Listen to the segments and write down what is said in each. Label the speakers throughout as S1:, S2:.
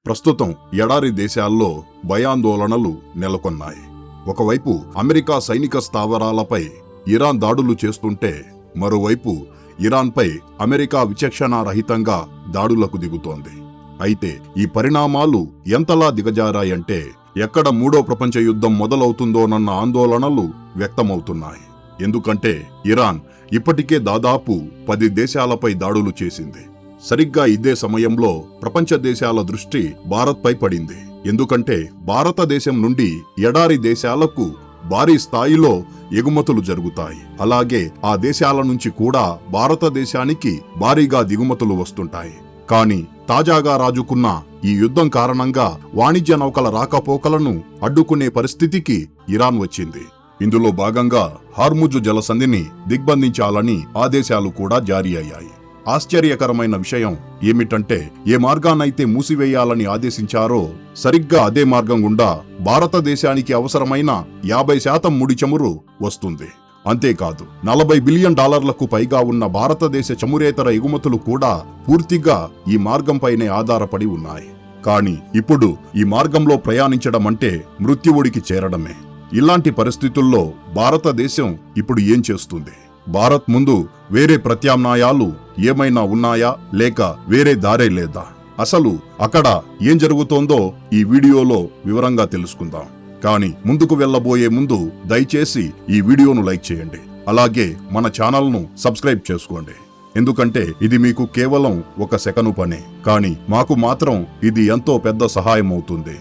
S1: ప్రస్తుతం ఎడారి దేశాల్లో భయాందోళనలు నెలకొన్నాయి. ఒకవైపు అమెరికా సైనిక స్థావరాలపై ఇరాన్ దాడులు చేస్తుంటే మరోవైపు ఇరాన్పై అమెరికా విచక్షణారహితంగా దాడులకు దిగుతోంది. అయితే ఈ పరిణామాలు ఎంతలా దిగజారాయంటే ఎక్కడ మూడో ప్రపంచ యుద్ధం మొదలవుతుందోనన్న ఆందోళనలు వ్యక్తమవుతున్నాయి. ఎందుకంటే ఇరాన్ ఇప్పటికే దాదాపు 10 దేశాలపై దాడులు చేసింది. సరిగ్గా ఇదే సమయంలో ప్రపంచ దేశాల దృష్టి భారత్పై పడింది. ఎందుకంటే భారతదేశం నుండి ఎడారి దేశాలకు భారీ స్థాయిలో ఎగుమతులు జరుగుతాయి. అలాగే ఆ దేశాల నుంచి కూడా భారతదేశానికి భారీగా దిగుమతులు వస్తుంటాయి. కానీ తాజాగా రాజుకున్న ఈ యుద్ధం కారణంగా వాణిజ్య నౌకల రాకపోకలను అడ్డుకునే పరిస్థితికి ఇరాన్ వచ్చింది. ఇందులో భాగంగా హార్ముజు జలసంధిని దిగ్బంధించాలని ఆదేశాలు కూడా జారీ అయ్యాయి. ఆశ్చర్యకరమైన విషయం ఏమిటంటే ఏ మార్గాన్నైతే మూసివేయాలని ఆదేశించారో సరిగ్గా అదే మార్గం గుండా భారతదేశానికి అవసరమైన 50% ముడి చమురు వస్తుంది. అంతేకాదు $40 బిలియన్ పైగా ఉన్న భారతదేశ చమురేతర ఎగుమతులు కూడా పూర్తిగా ఈ మార్గంపైనే ఆధారపడి ఉన్నాయి. కానీ ఇప్పుడు ఈ మార్గంలో ప్రయాణించడం అంటే మృత్యువుడికి చేరడమే. ఇలాంటి పరిస్థితుల్లో భారతదేశం ఇప్పుడు ఏం చేస్తుంది? భారత్ ముందు వేరే ప్రత్యామ్నాయాలు ఏమైనా ఉన్నాయా, లేక వేరే దారే లేదా? అసలు అక్కడ ఏం జరుగుతోందో ఈ వీడియోలో వివరంగా తెలుసుకుందాం. కానీ ముందుకు వెళ్ళబోయే ముందు దయచేసి ఈ వీడియోను లైక్ చేయండి. అలాగే మన ఛానల్ను సబ్స్క్రైబ్ చేసుకోండి. ఎందుకంటే ఇది మీకు కేవలం 1 సెకను పనే, కానీ మాకు మాత్రం ఇది ఎంతో పెద్ద సహాయం అవుతుంది.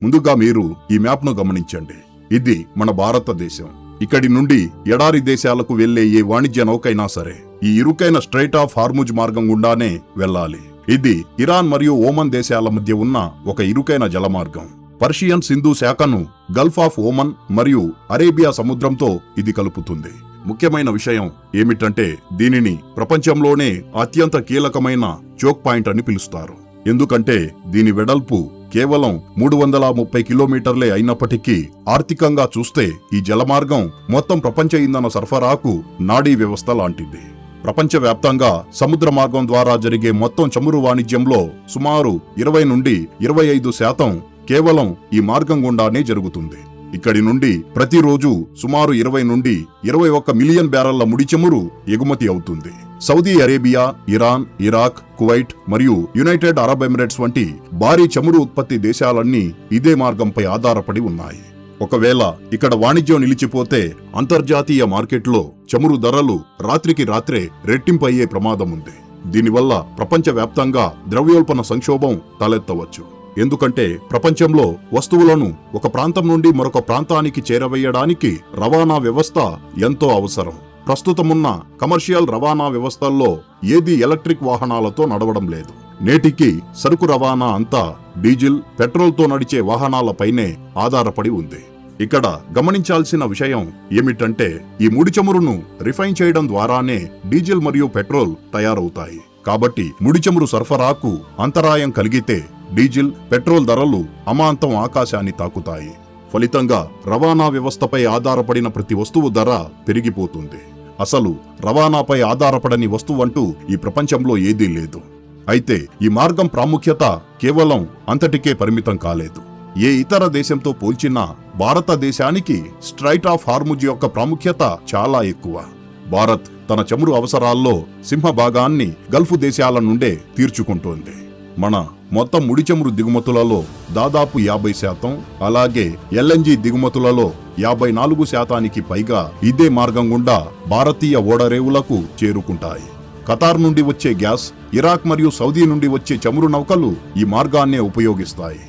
S1: ముందుగా మీరు ఈ మ్యాప్ను గమనించండి. ఇది మన భారతదేశం. ఇక్కడి నుండి ఎడారి దేశాలకు వెళ్లే ఏ వాణిజ్య నౌకైనా సరే ఈ ఇరుకైన స్ట్రైట్ ఆఫ్ హార్ముజ్ మార్గం గుండానే వెళ్ళాలి. ఇది ఇరాన్ మరియు ఓమన్ దేశాల మధ్య ఉన్న ఒక ఇరుకైన జలమార్గం. పర్షియన్ సింధు శాఖను గల్ఫ్ ఆఫ్ ఓమన్ మరియు అరేబియా సముద్రంతో ఇది కలుపుతుంది. ముఖ్యమైన విషయం ఏమిటంటే దీనిని ప్రపంచంలోనే అత్యంత కీలకమైన చోక్ పాయింట్ అని పిలుస్తారు. ఎందుకంటే దీని వెడల్పు కేవలం 330 కిలోమీటర్లే అయినప్పటికీ ఆర్థికంగా చూస్తే ఈ జలమార్గం మొత్తం ప్రపంచ ఇంధన సరఫరాకు నాడీ వ్యవస్థ లాంటిది. ప్రపంచవ్యాప్తంగా సముద్ర మార్గం ద్వారా జరిగే మొత్తం చమురు వాణిజ్యంలో సుమారు 20 నుండి 25% కేవలం ఈ మార్గం గుండానే జరుగుతుంది. ఇక్కడి నుండి ప్రతిరోజు సుమారు 20 నుండి 21 మిలియన్ బ్యారెళ్ల ముడి చమురు ఎగుమతి అవుతుంది. Saudi Arabia, Iran, Iraq, Kuwait మరియు యునైటెడ్ అరబ్ ఎమిరేట్స్ వంటి భారీ చమురు ఉత్పత్తి దేశాలన్నీ ఇదే మార్గంపై ఆధారపడి ఉన్నాయి. ఒకవేళ ఇక్కడ వాణిజ్యం నిలిచిపోతే అంతర్జాతీయ మార్కెట్లో చమురు ధరలు రాత్రికి రాత్రే రెట్టింపు అయ్యే ప్రమాదం ఉంది. దీనివల్ల ప్రపంచవ్యాప్తంగా ద్రవ్యోల్బణ సంక్షోభం తలెత్తవచ్చు. ఎందుకంటే ప్రపంచంలో వస్తువులను ఒక ప్రాంతం నుండి మరొక ప్రాంతానికి చేరవేయడానికి రవాణా వ్యవస్థ ఎంతో అవసరం. ప్రస్తుతమున్న కమర్షియల్ రవాణా వ్యవస్థల్లో ఏది ఎలక్ట్రిక్ వాహనాలతో నడవడం లేదు. నేటికి సరుకు రవాణా అంతా డీజిల్, పెట్రోల్తో నడిచే వాహనాలపైనే ఆధారపడి ఉంది. ఇక్కడ గమనించాల్సిన విషయం ఏమిటంటే ఈ ముడి చమురును రిఫైన్ చేయడం ద్వారానే డీజిల్ మరియు పెట్రోల్ తయారవుతాయి. కాబట్టి ముడి చమురు సరఫరాకు అంతరాయం కలిగితే డీజిల్, పెట్రోల్ ధరలు అమాంతం ఆకాశాన్ని తాకుతాయి. ఫలితంగా రవాణా వ్యవస్థపై ఆధారపడిన ప్రతి వస్తువు ధర పెరిగిపోతుంది. అసలు రవాణాపై ఆధారపడని వస్తువంటూ ఈ ప్రపంచంలో ఏదీ లేదు. అయితే ఈ మార్గం ప్రాముఖ్యత కేవలం అంతటికే పరిమితం కాలేదు. ఏ ఇతర దేశంతో పోల్చినా భారతదేశానికి స్ట్రైట్ ఆఫ్ హార్ముజ్ యొక్క ప్రాముఖ్యత చాలా ఎక్కువ. భారత్ తన చమురు అవసరాల్లో సింహభాగాన్ని గల్ఫ్ దేశాల నుండే తీర్చుకుంటోంది. మన మొత్తం ముడి చమురు దిగుమతులలో దాదాపు 50%, అలాగే ఎల్ఎన్జి దిగుమతులలో 54% పైగా ఇదే మార్గం గుండా భారతీయ ఓడరేవులకు చేరుకుంటాయి. ఖతార్ నుండి వచ్చే గ్యాస్, ఇరాక్ మరియు సౌదీ నుండి వచ్చే చమురు నౌకలు ఈ మార్గాన్నే ఉపయోగిస్తాయి.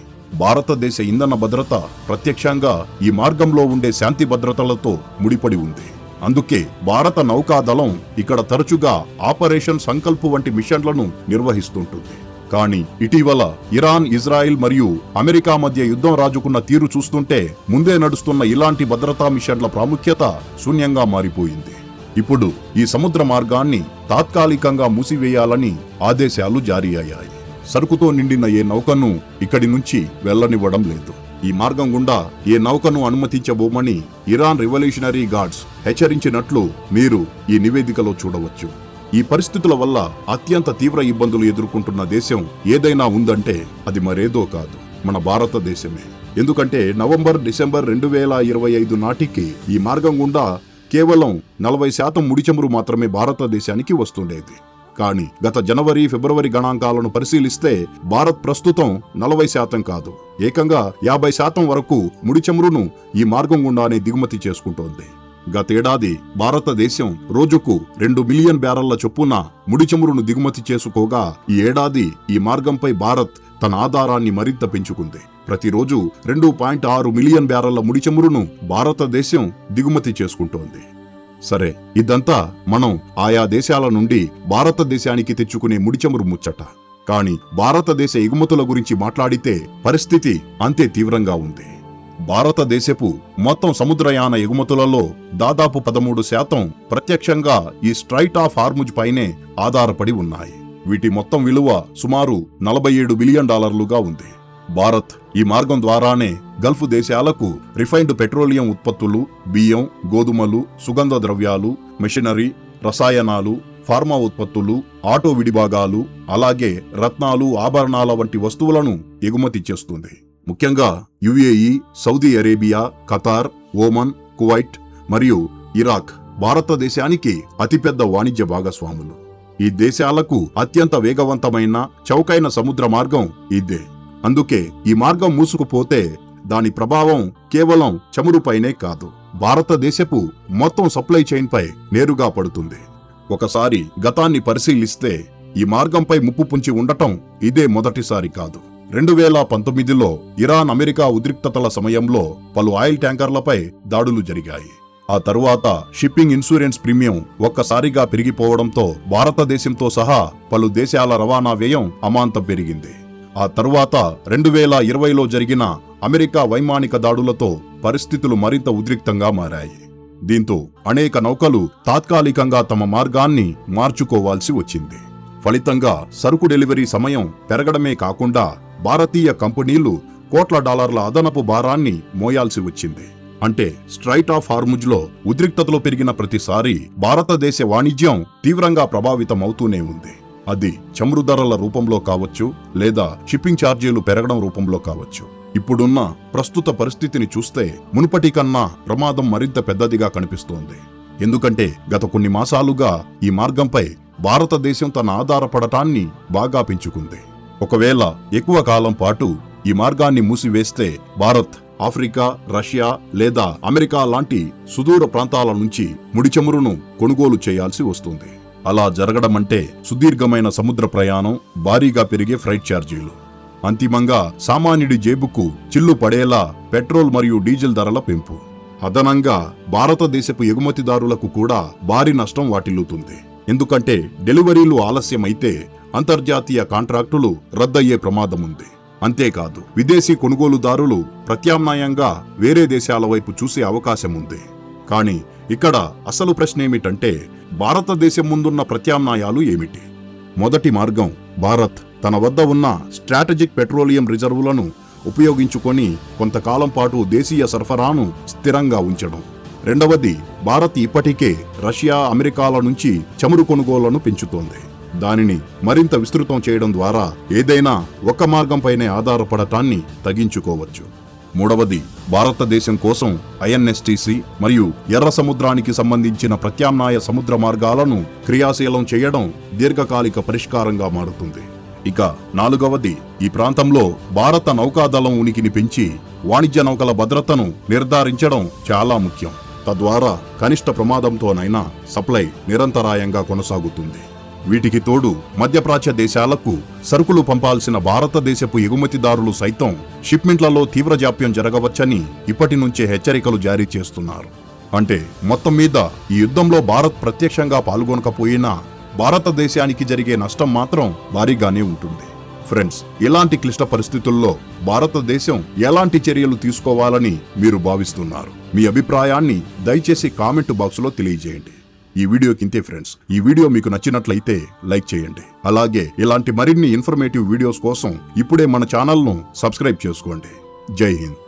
S1: భారతదేశ ఇంధన భద్రత ప్రత్యక్షంగా ఈ మార్గంలో ఉండే శాంతి భద్రతలతో ముడిపడి ఉంది. అందుకే భారత నౌకాదళం ఇక్కడ తరచుగా ఆపరేషన్ సంకల్ప్ వంటి మిషన్లను నిర్వహిస్తుంటుంది. కానీ ఇటీవల ఇరాన్, ఇజ్రాయిల్ మరియు అమెరికా మధ్య యుద్ధం రాజుకున్న తీరు చూస్తుంటే ముందే నడుస్తున్న ఇలాంటి భద్రతా మిషన్ల ప్రాముఖ్యత శూన్యంగా మారిపోయింది. ఇప్పుడు ఈ సముద్ర మార్గాన్ని తాత్కాలికంగా మూసివేయాలని ఆదేశాలు జారీ అయ్యాయి. సరుకుతో నిండిన ఏ నౌకను ఇక్కడి నుంచి వెళ్లనివ్వడం లేదు. ఈ మార్గం గుండా ఏ నౌకను అనుమతించబోమని ఇరాన్ రివల్యూషనరీ గార్డ్స్ హెచ్చరించినట్లు మీరు ఈ నివేదికలో చూడవచ్చు. ఈ పరిస్థితుల వల్ల అత్యంత తీవ్ర ఇబ్బందులు ఎదుర్కొంటున్న దేశం ఏదైనా ఉందంటే అది మరేదో కాదు, మన భారతదేశమే. ఎందుకంటే నవంబర్, డిసెంబర్ 2025 నాటికి ఈ మార్గం గుండా కేవలం 40% ముడి చమురు మాత్రమే భారతదేశానికి వస్తుండేది. కానీ గత జనవరి, ఫిబ్రవరి గణాంకాలను పరిశీలిస్తే భారత్ ప్రస్తుతం 40% కాదు, ఏకంగా 50% వరకు ముడి చమురును ఈ మార్గం గుండానే దిగుమతి చేసుకుంటోంది. గతేడాది భారతదేశం రోజుకు 2 మిలియన్ బ్యారెళ్ల చొప్పున ముడి చమురును దిగుమతి చేసుకోగా ఈ ఏడాది ఈ మార్గంపై భారత్ తన ఆధారాన్ని మరింత పెంచుకుంది. ప్రతిరోజు 2.6 మిలియన్ బ్యారెళ్ల ముడి చమురును భారతదేశం దిగుమతి చేసుకుంటోంది. సరే, ఇదంతా మనం ఆయా దేశాల నుండి భారతదేశానికి తెచ్చుకునే ముడి చమురు ముచ్చట. కానీ భారతదేశ ఎగుమతుల గురించి మాట్లాడితే పరిస్థితి అంతే తీవ్రంగా ఉంది. భారతదేశపు మొత్తం సముద్రయాన ఎగుమతులలో దాదాపు 13% ప్రత్యక్షంగా ఈ స్ట్రైట్ ఆఫ్ హార్ముజ్ పైనే ఆధారపడి ఉన్నాయి. వీటి మొత్తం విలువ సుమారు $47 బిలియన్ ఉంది. భారత్ ఈ మార్గం ద్వారానే గల్ఫ్ దేశాలకు రిఫైన్డ్ పెట్రోలియం ఉత్పత్తులు, బియ్యం, గోధుమలు, సుగంధ ద్రవ్యాలు, మెషినరీ, రసాయనాలు, ఫార్మా ఉత్పత్తులు, ఆటో విడిభాగాలు, అలాగే రత్నాలు, ఆభరణాల వంటి వస్తువులను ఎగుమతి చేస్తుంది. ముఖ్యంగా UAE, Saudi Arabia, Qatar, Oman, Kuwait మరియు ఇరాక్ భారతదేశానికి అతిపెద్ద వాణిజ్య భాగస్వాములు. ఈ దేశాలకు అత్యంత వేగవంతమైన, చౌకైన సముద్ర మార్గం ఇదే. అందుకే ఈ మార్గం మూసుకుపోతే దాని ప్రభావం కేవలం చమురుపైనే కాదు, భారతదేశపు మొత్తం సప్లై చైన్ పై నేరుగా పడుతుంది. ఒకసారి గతాన్ని పరిశీలిస్తే ఈ మార్గంపై ముప్పు పొంచి ఉండటం ఇదే మొదటిసారి కాదు. 2019లో ఇరాన్, అమెరికా ఉద్రిక్తతల సమయంలో పలు ఆయిల్ ట్యాంకర్లపై దాడులు జరిగాయి. ఆ తరువాత షిప్పింగ్ ఇన్సూరెన్స్ ప్రీమియం ఒక్కసారిగా పెరిగిపోవడంతో భారతదేశంతో సహా పలు దేశాల రవాణా వ్యయం అమాంతం పెరిగింది. ఆ తరువాత 2020లో జరిగిన అమెరికా వైమానిక దాడులతో పరిస్థితులు మరింత ఉద్రిక్తంగా మారాయి. దీంతో అనేక నౌకలు తాత్కాలికంగా తమ మార్గాన్ని మార్చుకోవాల్సి వచ్చింది. ఫలితంగా సరుకు డెలివరీ సమయం పెరగడమే కాకుండా భారతీయ కంపెనీలు కోట్ల డాలర్ల అదనపు భారాన్ని మోయాల్సి వచ్చింది. అంటే స్ట్రైట్ ఆఫ్ హార్ముజ్లో ఉద్రిక్తతలు పెరిగిన ప్రతిసారి భారతదేశ వాణిజ్యం తీవ్రంగా ప్రభావితమవుతూనే ఉంది. అది చమురు ధరల రూపంలో కావచ్చు, లేదా షిప్పింగ్ ఛార్జీలు పెరగడం రూపంలో కావచ్చు. ఇప్పుడున్న ప్రస్తుత పరిస్థితిని చూస్తే మునుపటి కన్నా ప్రమాదం మరింత పెద్దదిగా కనిపిస్తోంది. ఎందుకంటే గత కొన్ని మాసాలుగా ఈ మార్గంపై భారతదేశం తన ఆధారపడటాన్ని బాగా పెంచుకుంది. ఒకవేళ ఎక్కువ కాలం పాటు ఈ మార్గాన్ని మూసివేస్తే భారత్ ఆఫ్రికా, రష్యా లేదా అమెరికా లాంటి సుదూర ప్రాంతాల నుంచి ముడి చమురును కొనుగోలు చేయాల్సి వస్తుంది. అలా జరగడమంటే సుదీర్ఘమైన సముద్ర ప్రయాణం, భారీగా పెరిగే ఫ్రైట్ ఛార్జీలు, అంతిమంగా సామాన్యుడి జేబుకు చిల్లు పడేలా పెట్రోల్ మరియు డీజిల్ ధరల పెంపు, అదనంగా భారతదేశపు ఎగుమతిదారులకు కూడా భారీ నష్టం వాటిల్లుతుంది. ఎందుకంటే డెలివరీలు ఆలస్యమైతే అంతర్జాతీయ కాంట్రాక్టులు రద్దయ్యే ప్రమాదముంది. అంతేకాదు విదేశీ కొనుగోలుదారులు ప్రత్యామ్నాయంగా వేరే దేశాల వైపు చూసే అవకాశం ఉంది. కానీ ఇక్కడ అసలు ప్రశ్న ఏమిటంటే భారతదేశం ముందున్న ప్రత్యామ్నాయాలు ఏమిటి? మొదటి మార్గం, భారత్ తన వద్ద ఉన్న స్ట్రాటజిక్ పెట్రోలియం రిజర్వులను ఉపయోగించుకొని కొంతకాలం పాటు దేశీయ సరఫరాను స్థిరంగా ఉంచడం. రెండవది, భారత్ ఇప్పటికే రష్యా, అమెరికాల నుంచి చమురు కొనుగోళ్లను పెంచుతోంది. దానిని మరింత విస్తృతం చేయడం ద్వారా ఏదైనా ఒక్క మార్గంపైనే ఆధారపడటాన్ని తగ్గించుకోవచ్చు. మూడవది, భారతదేశం కోసం ఐఎన్ఎస్టీసీ మరియు ఎర్ర సముద్రానికి సంబంధించిన ప్రత్యామ్నాయ సముద్ర మార్గాలను క్రియాశీలం చేయడం దీర్ఘకాలిక పరిష్కారంగా మారుతుంది. ఇక నాలుగవది, ఈ ప్రాంతంలో భారత నౌకాదళం ఉనికిని పెంచి వాణిజ్య నౌకల భద్రతను నిర్ధారించడం చాలా ముఖ్యం. తద్వారా కనిష్ట ప్రమాదంతోనైనా సప్లై నిరంతరాయంగా కొనసాగుతుంది. వీటికి తోడు మధ్యప్రాచ్య దేశాలకు సరుకులు పంపాల్సిన భారతదేశపు ఎగుమతిదారులు సైతం షిప్మెంట్లలో తీవ్ర జాప్యం జరగవచ్చని ఇప్పటి నుంచే హెచ్చరికలు జారీ చేస్తున్నారు. అంటే మొత్తం మీద ఈ యుద్ధంలో భారత్ ప్రత్యక్షంగా పాల్గొనకపోయినా భారతదేశానికి జరిగే నష్టం మాత్రం భారీగానే ఉంటుంది. ఫ్రెండ్స్, ఇలాంటి క్లిష్ట పరిస్థితుల్లో భారతదేశం ఎలాంటి చర్యలు తీసుకోవాలని మీరు భావిస్తున్నారు? మీ అభిప్రాయాన్ని దయచేసి కామెంట్ బాక్సులో తెలియజేయండి. ఈ వీడియోకి ఇంతే ఫ్రెండ్స్. ఈ వీడియో మీకు నచ్చినట్లయితే లైక్ చేయండి. అలాగే ఇలాంటి మరిన్ని ఇన్ఫర్మేటివ్ వీడియోస్ కోసం ఇప్పుడే మన ఛానల్ను సబ్స్క్రైబ్ చేసుకోండి. జై హింద్.